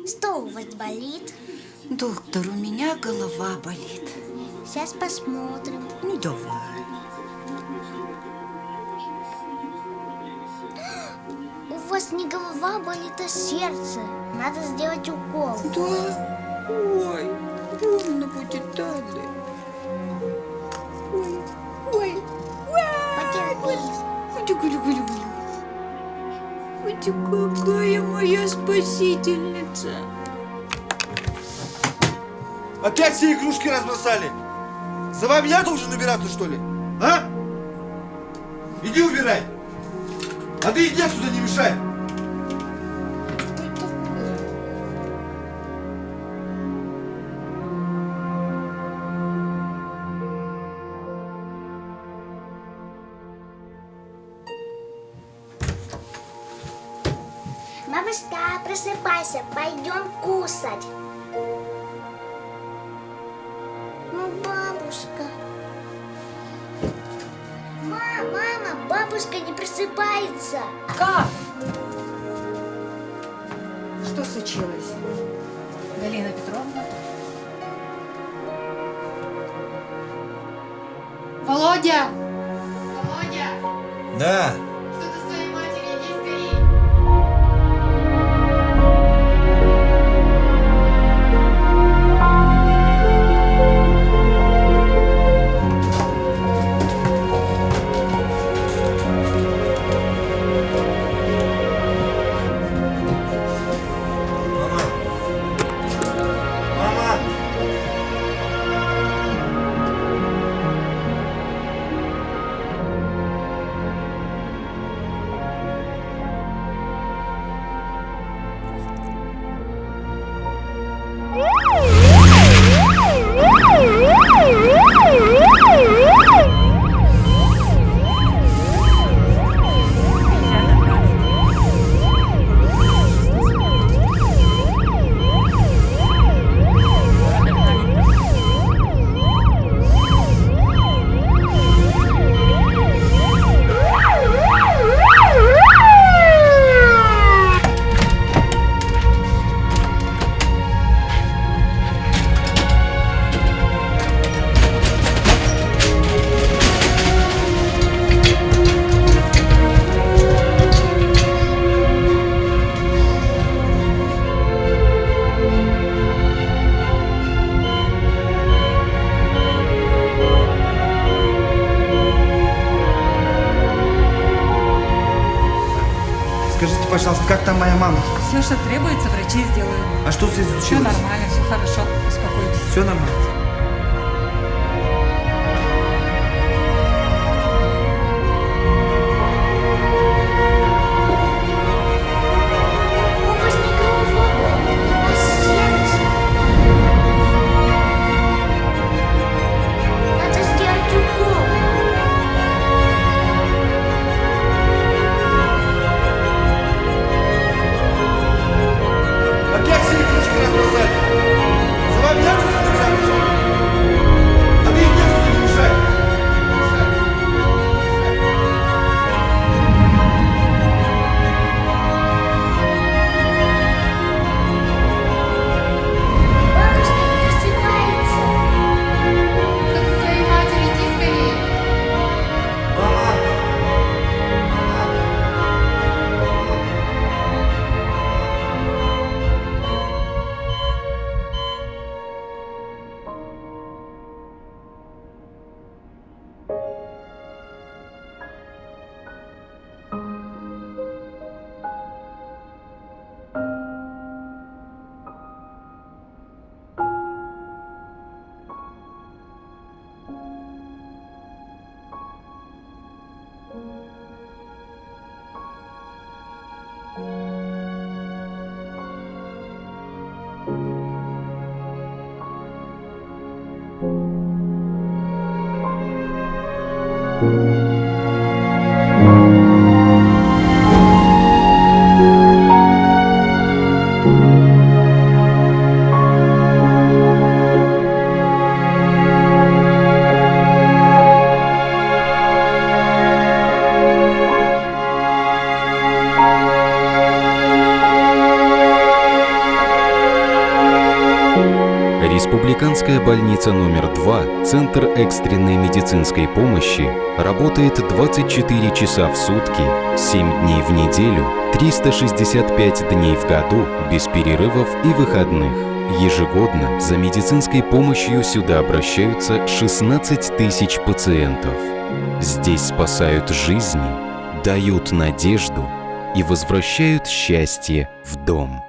Что у вас болит? Доктор, у меня голова болит. Сейчас посмотрим. Ну, давай. У вас не голова болит, а сердце. Надо сделать укол. Да? Ой, больно будет, Дали. Ой. Потерпи. Ой, ты какая моя спасительница. Опять все игрушки разбросали? За вами я должен убираться, что ли? А? Иди убирай. А ты иди отсюда, не мешай. Бабушка, просыпайся, пойдем кусать. Ну, бабушка. Мама, бабушка не просыпается. Как? Что случилось? Галина Петровна? Володя! Володя! Да. Что ты своей матери, иди скорей! Мама. Мама. Скажите, пожалуйста, как там моя мама? Все, что требуется, врачи сделают. А что с ней Все случилось? нормально, все хорошо, успокойтесь. Все нормально? У вас не голова болит, а сердце. Надо сделать укол. Опять все игрушки разбросали. За вами я должен убираться, что ли? Республиканская больница номер 2, Центр экстренной медицинской помощи, работает 24 часа в сутки, 7 дней в неделю, 365 дней в году, без перерывов и выходных. Ежегодно за медицинской помощью сюда обращаются 16 тысяч пациентов. Здесь спасают жизни, дают надежду и возвращают счастье в дом.